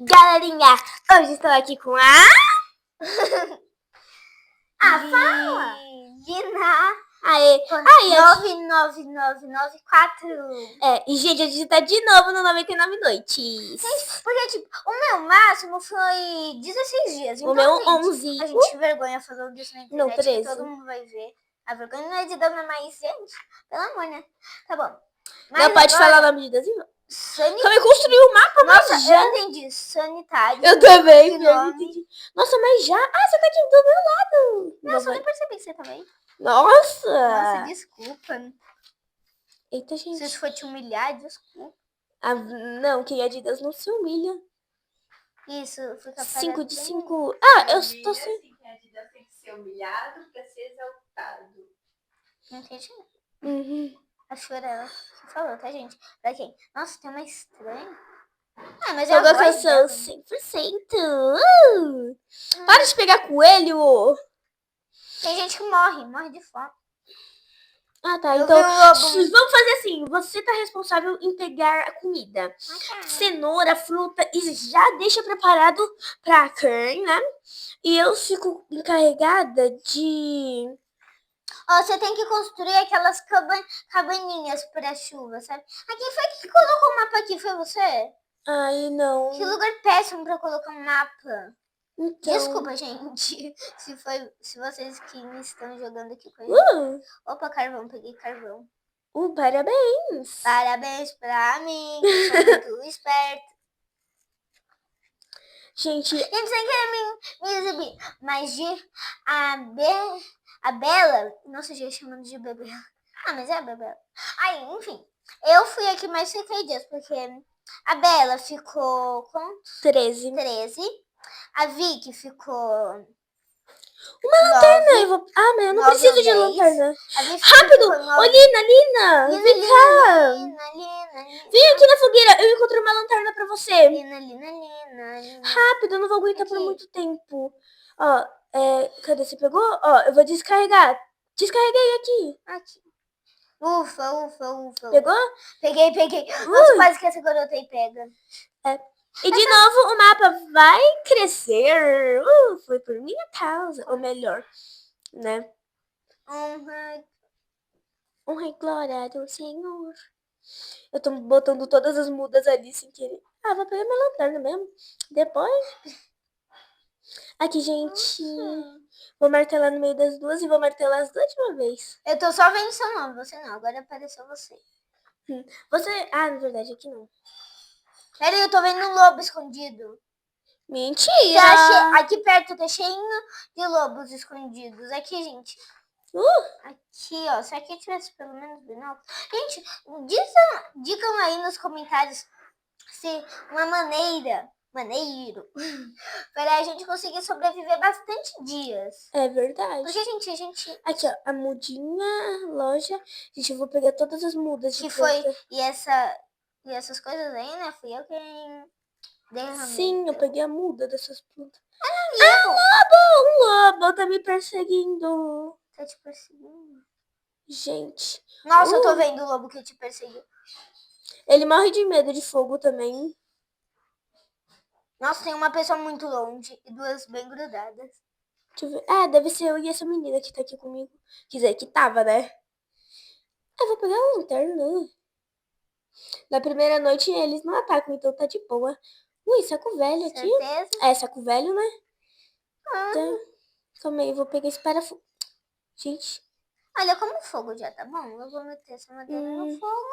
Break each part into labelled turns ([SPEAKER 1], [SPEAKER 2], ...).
[SPEAKER 1] Galerinha, hoje estou aqui com a...
[SPEAKER 2] fala!
[SPEAKER 1] Gina. Aê.
[SPEAKER 2] 99994.
[SPEAKER 1] E gente, a gente tá de novo no 99 Noites.
[SPEAKER 2] Porque, tipo, o meu máximo foi 16 dias.
[SPEAKER 1] O
[SPEAKER 2] Então,
[SPEAKER 1] meu
[SPEAKER 2] gente,
[SPEAKER 1] 11.
[SPEAKER 2] A gente vergonha falando isso na internet.
[SPEAKER 1] Não, 13.
[SPEAKER 2] Que todo mundo vai ver. A vergonha não é de Dona Maís, gente. Pelo amor, né? Tá bom. Mas
[SPEAKER 1] não pode
[SPEAKER 2] agora,
[SPEAKER 1] falar o nome de Deus, irmão.
[SPEAKER 2] Sanitário.
[SPEAKER 1] Também construiu o mapa,
[SPEAKER 2] Nossa,
[SPEAKER 1] mas já...
[SPEAKER 2] eu entendi. Sanitário.
[SPEAKER 1] Eu também,
[SPEAKER 2] Que
[SPEAKER 1] eu
[SPEAKER 2] nome?
[SPEAKER 1] entendi. Nossa, mas já... Ah, você tá aqui do meu lado.
[SPEAKER 2] Nossa, eu nem percebi que você também.
[SPEAKER 1] Nossa.
[SPEAKER 2] Nossa, desculpa.
[SPEAKER 1] Eita,
[SPEAKER 2] Se
[SPEAKER 1] gente.
[SPEAKER 2] isso for te humilhar, desculpa.
[SPEAKER 1] Não, quem é de Deus não se humilha.
[SPEAKER 2] Isso, fica
[SPEAKER 1] 5 de
[SPEAKER 2] bem.
[SPEAKER 1] 5. Ah, eu estou sem...
[SPEAKER 3] Assim, quem é de Deus tem que ser humilhado para ser exaltado.
[SPEAKER 2] Não entendi.
[SPEAKER 1] Uhum.
[SPEAKER 2] Acho que era ela que falou, tá, gente? Pra quem? Nossa, tem uma estranha. Ah, mas
[SPEAKER 1] Fogo
[SPEAKER 2] é
[SPEAKER 1] a canção 100%. Para de pegar coelho.
[SPEAKER 2] Tem gente que morre de fome.
[SPEAKER 1] Ah, tá.
[SPEAKER 2] Eu
[SPEAKER 1] Então,
[SPEAKER 2] vi um lobo.
[SPEAKER 1] vamos fazer assim. Você tá responsável em pegar a comida. Cenoura, fruta e já deixa preparado pra carne, né? E eu fico encarregada de...
[SPEAKER 2] Ó, você tem que construir aquelas cabaninhas pra chuva, sabe? Ah, quem foi que colocou o mapa aqui? Foi você?
[SPEAKER 1] Ai, não.
[SPEAKER 2] Que lugar péssimo pra colocar um mapa.
[SPEAKER 1] Então...
[SPEAKER 2] Desculpa, gente. Se vocês que me estão jogando aqui com a gente. Opa, carvão, peguei carvão.
[SPEAKER 1] Parabéns.
[SPEAKER 2] Parabéns pra mim, que sou muito esperto.
[SPEAKER 1] Gente,
[SPEAKER 2] Sem querer me exibir, mas a Bela, nossa, já chamando de bebê. Ah, mas é a Bela. Aí, enfim, eu fui aqui mais 30 dias, porque a Bela ficou com
[SPEAKER 1] 13.
[SPEAKER 2] A Vicky ficou...
[SPEAKER 1] Uma lanterna. Ah, mas eu não preciso de lanterna. Rápido! Ô, Lina! Vem cá!
[SPEAKER 2] Lina.
[SPEAKER 1] Vem aqui na fogueira. Eu encontrei uma lanterna pra você.
[SPEAKER 2] Lina.
[SPEAKER 1] Rápido, eu não vou aguentar
[SPEAKER 2] Aqui.
[SPEAKER 1] por muito tempo. Ó, cadê? Você pegou? Ó, eu vou descarregar. Descarreguei aqui.
[SPEAKER 2] Aqui. Ufa.
[SPEAKER 1] Pegou?
[SPEAKER 2] Peguei. Nossa, quase que essa garota aí pega.
[SPEAKER 1] E de novo o mapa vai crescer. Foi por minha causa. Ou melhor, né? Honra e glória do Senhor. Eu tô botando todas as mudas ali sem querer. Ah, vou pegar minha lanterna mesmo. Depois. Aqui, gente.
[SPEAKER 2] Nossa.
[SPEAKER 1] Vou martelar no meio das duas e vou martelar as duas de uma vez.
[SPEAKER 2] Eu tô só vendo seu nome, você não. Agora apareceu você.
[SPEAKER 1] Você... Ah, na verdade, aqui não.
[SPEAKER 2] Peraí, eu tô vendo um lobo escondido.
[SPEAKER 1] Mentira!
[SPEAKER 2] Aqui perto tá cheio de lobos escondidos. Aqui, gente. Aqui, ó. Se aqui tivesse pelo menos binóculo. Gente, digam aí nos comentários se uma maneiro para a gente conseguir sobreviver bastante dias.
[SPEAKER 1] É verdade.
[SPEAKER 2] Porque, gente...
[SPEAKER 1] Aqui, ó. A mudinha, loja. Gente, eu vou pegar todas as mudas de planta.
[SPEAKER 2] E essas coisas aí, né? Fui eu quem derramei.
[SPEAKER 1] Sim, eu peguei a muda dessas plantas.
[SPEAKER 2] Um
[SPEAKER 1] lobo tá me perseguindo.
[SPEAKER 2] Tá te perseguindo.
[SPEAKER 1] Gente.
[SPEAKER 2] Nossa, eu tô vendo o lobo que te perseguiu.
[SPEAKER 1] Ele morre de medo de fogo também.
[SPEAKER 2] Nossa, tem uma pessoa muito longe e duas bem grudadas.
[SPEAKER 1] Deixa eu ver. Deve ser eu e essa menina que tá aqui comigo. Quer dizer, que tava, né? Eu vou pegar a lanterna. Na primeira noite eles não atacam, então tá de boa. Ui, saco velho aqui.
[SPEAKER 2] Certeza?
[SPEAKER 1] É, saco velho, né? Então, calma aí, eu vou pegar esse parafuso. Gente.
[SPEAKER 2] Olha, como o fogo já tá bom, eu vou meter essa madeira no fogo.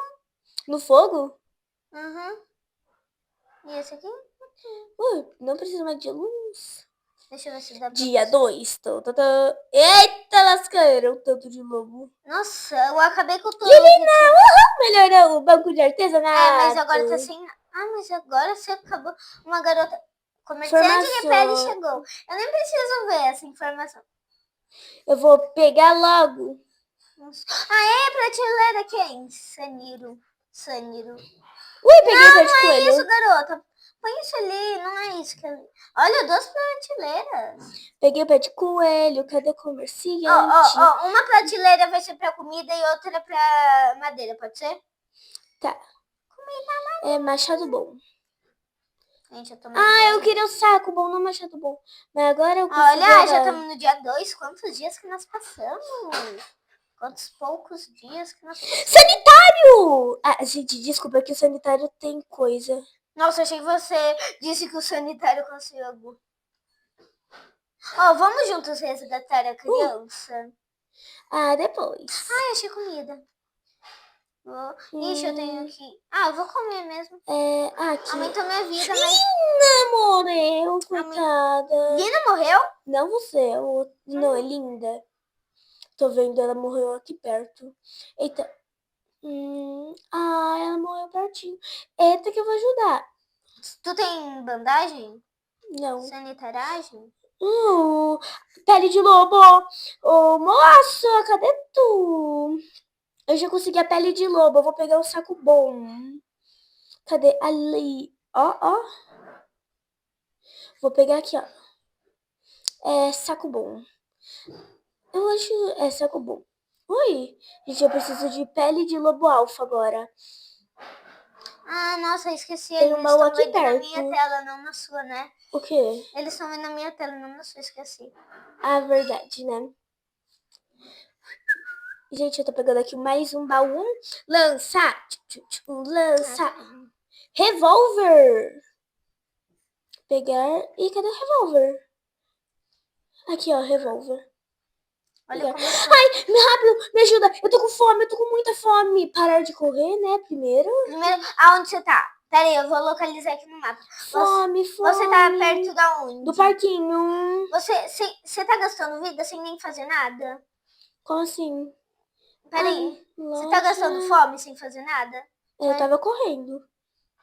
[SPEAKER 1] No fogo?
[SPEAKER 2] E esse aqui?
[SPEAKER 1] Não precisa mais de luz.
[SPEAKER 2] Deixa eu ver se dá pra...
[SPEAKER 1] Dia 2. Eita, lascaram o tanto de lobo.
[SPEAKER 2] Nossa, eu acabei com tudo.
[SPEAKER 1] Melhorou o banco de artesanato.
[SPEAKER 2] Mas agora tá sem... mas agora você acabou... Uma garota comerciante de pele chegou. Eu nem preciso ver essa informação.
[SPEAKER 1] Eu vou pegar logo.
[SPEAKER 2] Prateleira quem? Saniro.
[SPEAKER 1] Peguei pé de coelho.
[SPEAKER 2] Não é isso, garota. Põe isso ali, não é isso que... Olha, 2 prateleiras.
[SPEAKER 1] Peguei o pé de coelho, cadê comerciante?
[SPEAKER 2] Uma prateleira vai ser pra comida e outra pra madeira, pode ser?
[SPEAKER 1] Tá. É machado bom.
[SPEAKER 2] Gente, eu tô
[SPEAKER 1] Eu queria o saco bom, não machado bom. Mas agora eu consigo...
[SPEAKER 2] Olha, já estamos no dia 2. Quantos dias que nós passamos? Quantos poucos dias que nós passamos?
[SPEAKER 1] Sanitário! Gente, desculpa que o sanitário tem coisa.
[SPEAKER 2] Nossa, achei que você disse que o sanitário conseguiu. Vamos juntos resgatar a criança?
[SPEAKER 1] Depois.
[SPEAKER 2] Achei comida. Ixi, eu tenho que... eu vou comer mesmo.
[SPEAKER 1] Aqui.
[SPEAKER 2] Aumentou minha vida, mas...
[SPEAKER 1] Linda morreu, coitada.
[SPEAKER 2] Lina morreu?
[SPEAKER 1] Não você, não, é Linda. Tô vendo, ela morreu aqui perto. Eita. Ela morreu pertinho. Eita, que eu vou ajudar.
[SPEAKER 2] Tu tem bandagem?
[SPEAKER 1] Não.
[SPEAKER 2] Sanitaragem?
[SPEAKER 1] Pele de lobo. Moça, cadê tu? Eu já consegui a pele de lobo. Eu vou pegar o saco bom. Cadê? Ali. Ó. Vou pegar aqui, ó. Saco bom. Eu acho... saco bom. Oi. Gente, eu preciso de pele de lobo alfa agora.
[SPEAKER 2] Nossa, eu esqueci.
[SPEAKER 1] Tem
[SPEAKER 2] Eles
[SPEAKER 1] um baú
[SPEAKER 2] estão
[SPEAKER 1] aqui
[SPEAKER 2] vendo na
[SPEAKER 1] perto.
[SPEAKER 2] minha tela, não na sua, né?
[SPEAKER 1] O quê?
[SPEAKER 2] Eles estão vendo na minha tela, não na sua, esqueci.
[SPEAKER 1] Verdade, né? Gente, eu tô pegando aqui mais um baú. Lança! Lança! Revólver! Pegar... Ih, cadê o revólver? Aqui, ó, revólver.
[SPEAKER 2] Olha como eu sou.
[SPEAKER 1] Rápido, me ajuda. Eu tô com fome, eu tô com muita fome. Parar de correr, né, primeiro.
[SPEAKER 2] Primeiro, aonde você tá? Pera aí, eu vou localizar aqui no mapa.
[SPEAKER 1] Fome.
[SPEAKER 2] Você tá perto da onde?
[SPEAKER 1] Do parquinho.
[SPEAKER 2] Você tá gastando vida sem nem fazer nada?
[SPEAKER 1] Como assim?
[SPEAKER 2] Pera aí. Você tá gastando fome sem fazer nada?
[SPEAKER 1] Eu tava correndo.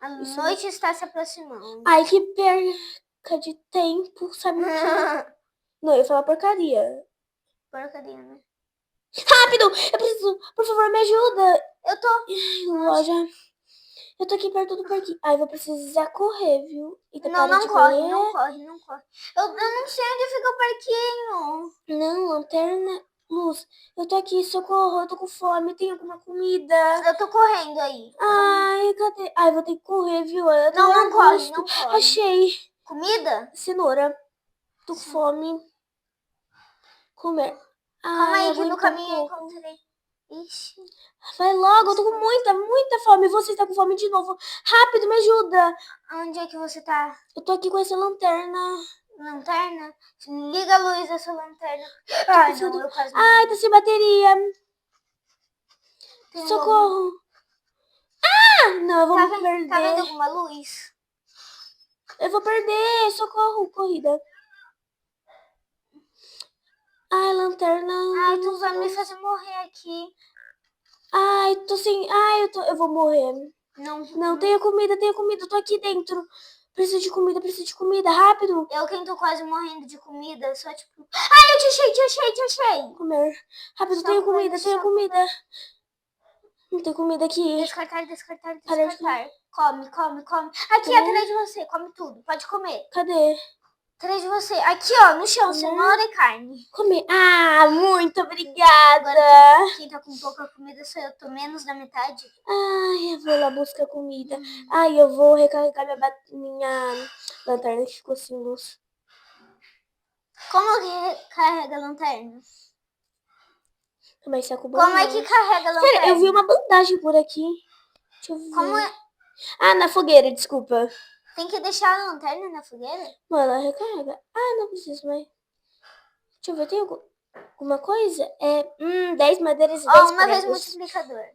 [SPEAKER 2] A noite está se aproximando.
[SPEAKER 1] Ai, que perca de tempo, sabe o quê? Não, eu ia falar porcaria.
[SPEAKER 2] Porcaria, né?
[SPEAKER 1] Rápido! Eu preciso... Por favor, me ajuda.
[SPEAKER 2] Eu tô...
[SPEAKER 1] Loja. Eu tô aqui perto do parquinho. Vou precisar correr, viu?
[SPEAKER 2] Não corre. Eu não sei onde fica o parquinho.
[SPEAKER 1] Não, lanterna, luz. Eu tô aqui, socorro. Eu tô com fome. Tem alguma comida?
[SPEAKER 2] Eu tô correndo aí.
[SPEAKER 1] Cadê? Vou ter que correr, viu?
[SPEAKER 2] Não corre.
[SPEAKER 1] Achei.
[SPEAKER 2] Comida?
[SPEAKER 1] Cenoura. Tô com fome. Comer.
[SPEAKER 2] Calma aí que no caminho eu encontrei. Ixi.
[SPEAKER 1] Vai logo, eu tô com muita fome. Você tá com fome de novo. Rápido, me ajuda.
[SPEAKER 2] Onde é que você tá?
[SPEAKER 1] Eu tô aqui com essa lanterna.
[SPEAKER 2] Lanterna? Liga a luz dessa lanterna.
[SPEAKER 1] Não, eu quase... tá sem bateria. Socorro. Não, eu vou perder.
[SPEAKER 2] Tá vendo alguma luz?
[SPEAKER 1] Eu vou perder. Socorro, corrida. Lanterna.
[SPEAKER 2] Tu vai me fazer morrer aqui.
[SPEAKER 1] Tô sem... eu vou morrer. Não, tenha comida. Eu tô aqui dentro. Preciso de comida, rápido.
[SPEAKER 2] Eu quem tô quase morrendo de comida, só tipo... eu te achei.
[SPEAKER 1] Comer. Rápido, tenho comida. Não tem comida aqui.
[SPEAKER 2] Descartar. Come. Aqui, atrás de você, come tudo. Pode comer.
[SPEAKER 1] Cadê?
[SPEAKER 2] Atrás de você. Aqui, ó, no chão, cenoura e carne.
[SPEAKER 1] Comer. Muito obrigada.
[SPEAKER 2] Agora, quem tá com pouca comida sou eu. Tô menos da metade.
[SPEAKER 1] Eu vou lá buscar comida. Eu vou recarregar minha lanterna que ficou sem luz.
[SPEAKER 2] Como que carrega a lanterna?
[SPEAKER 1] Mas saco bom.
[SPEAKER 2] Como é que carrega a lanterna?
[SPEAKER 1] Pera, eu vi uma bandagem por aqui. Deixa eu ver.
[SPEAKER 2] Como é?
[SPEAKER 1] Na fogueira, desculpa.
[SPEAKER 2] Tem que deixar a lanterna na fogueira?
[SPEAKER 1] Não, ela recarrega. Não preciso mais. Deixa eu ver, tem alguma coisa? 10 madeiras e 10
[SPEAKER 2] uma vez
[SPEAKER 1] pregos.
[SPEAKER 2] multiplicador.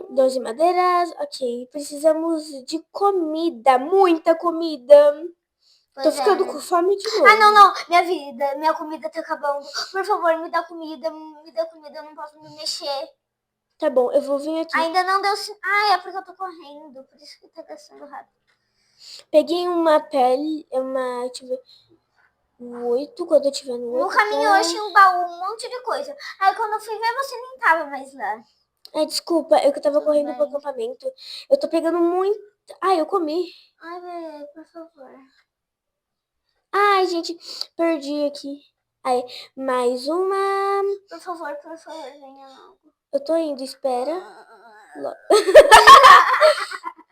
[SPEAKER 1] 12 madeiras, ok. Precisamos de comida, muita comida. Tô ficando com fome de novo.
[SPEAKER 2] Não. Minha comida tá acabando. Por favor, me dá comida, eu não posso me mexer.
[SPEAKER 1] Tá bom, eu vou vir aqui.
[SPEAKER 2] Ainda não deu... é porque eu tô correndo, por isso que tá gastando rápido.
[SPEAKER 1] Peguei uma pele, deixa eu ver, 8, quando eu tiver no 8.
[SPEAKER 2] No caminho eu achei um baú, um monte de coisa. Aí quando eu fui ver, você nem tava mais lá.
[SPEAKER 1] Desculpa, eu que tava correndo pro acampamento. Eu tô pegando muito... eu comi.
[SPEAKER 2] Bebê, por favor.
[SPEAKER 1] Gente, perdi aqui. Mais uma.
[SPEAKER 2] Por favor, venha logo.
[SPEAKER 1] Eu tô indo, espera.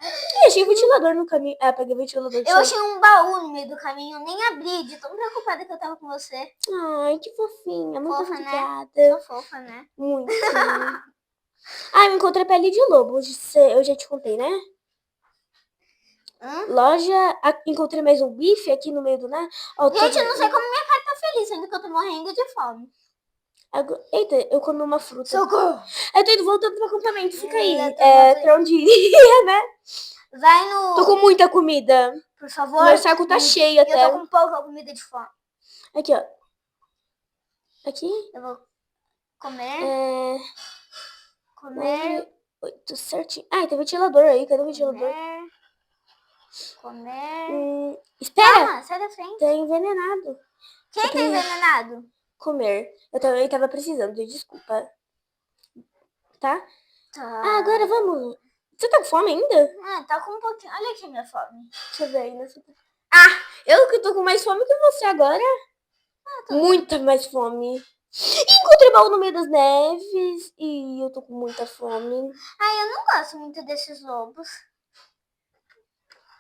[SPEAKER 1] Ih, achei ventilador no caminho. Ah, peguei o ventilador.
[SPEAKER 2] Eu achei um baú no meio do caminho, nem abri, de tão preocupada que eu tava com você.
[SPEAKER 1] Ai, que fofinha. Muito
[SPEAKER 2] Fofa,
[SPEAKER 1] obrigada.
[SPEAKER 2] né? Sou fofa, né?
[SPEAKER 1] Muito. Ah, eu encontrei pele de lobo. Eu já te contei, né? Loja. Encontrei mais um bife aqui no meio do nada.
[SPEAKER 2] Gente, eu não sei como minha cara tá feliz, sendo que eu tô morrendo de fome.
[SPEAKER 1] Eita, eu comi uma fruta.
[SPEAKER 2] Socorro!
[SPEAKER 1] Eu tô indo voltando pro acampamento. Fica aí.
[SPEAKER 2] Eu tô
[SPEAKER 1] Pra onde iria, né?
[SPEAKER 2] Vai no...
[SPEAKER 1] Tô com muita comida.
[SPEAKER 2] Por favor.
[SPEAKER 1] Meu saco tá cheio até.
[SPEAKER 2] Eu tô com pouca comida de fome.
[SPEAKER 1] Aqui, ó. Aqui.
[SPEAKER 2] Eu vou comer. Comer.
[SPEAKER 1] 8 certinho. Ah, tem ventilador aí. Cadê o ventilador?
[SPEAKER 2] Comer.
[SPEAKER 1] Espera!
[SPEAKER 2] Calma, sai da frente.
[SPEAKER 1] Tá envenenado.
[SPEAKER 2] Quem tá envenenado?
[SPEAKER 1] Comer. Eu também tava precisando, desculpa. Tá?
[SPEAKER 2] Tá.
[SPEAKER 1] Ah, agora vamos. Você tá com fome ainda?
[SPEAKER 2] Tá com um pouquinho. Olha aqui minha fome.
[SPEAKER 1] Deixa eu ver aí. Ah, eu que tô com mais fome que você agora. Muita mais fome. Encontrei baú no meio das neves e eu tô com muita fome.
[SPEAKER 2] Ai, eu não gosto muito desses lobos.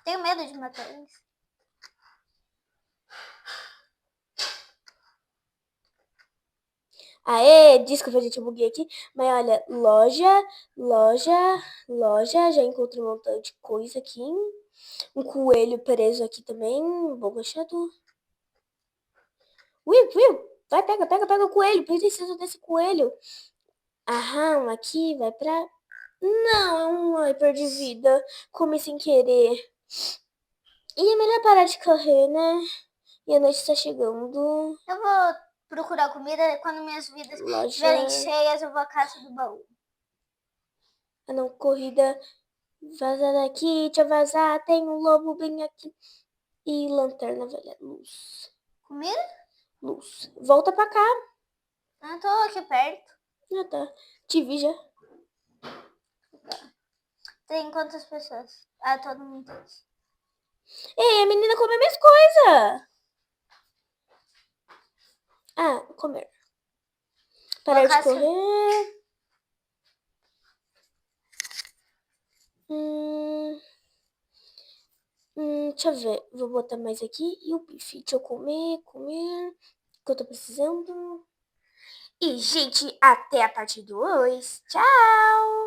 [SPEAKER 2] Tenho medo de matar eles.
[SPEAKER 1] Aê, desculpa, gente, eu buguei aqui. Mas olha, loja. Já encontrei um montão de coisa aqui. Um coelho preso aqui também. Bom achado. Will, vai, pega o coelho. Preciso desse coelho. Aham, aqui, vai pra... Não, é um hyper de vida. Comi sem querer. E é melhor parar de correr, né? E a noite tá chegando.
[SPEAKER 2] Eu vou procurar comida. Quando minhas vidas estiverem cheias, eu vou à casa do baú.
[SPEAKER 1] Ah, não, corrida. Vaza daqui, deixa eu vazar. Tem um lobo bem aqui. E lanterna, velha. Luz.
[SPEAKER 2] Comida?
[SPEAKER 1] Luz. Volta pra cá.
[SPEAKER 2] Eu tô aqui perto.
[SPEAKER 1] Ah, tá. Te vi já.
[SPEAKER 2] Tem quantas pessoas? Ah, todo mundo.
[SPEAKER 1] Ei, a menina come mais coisa. Ah, comer. Parar de correr. Deixa eu ver. Vou botar mais aqui. E o bife. Deixa eu comer. Que eu tô precisando. E, gente, até a parte 2. Tchau!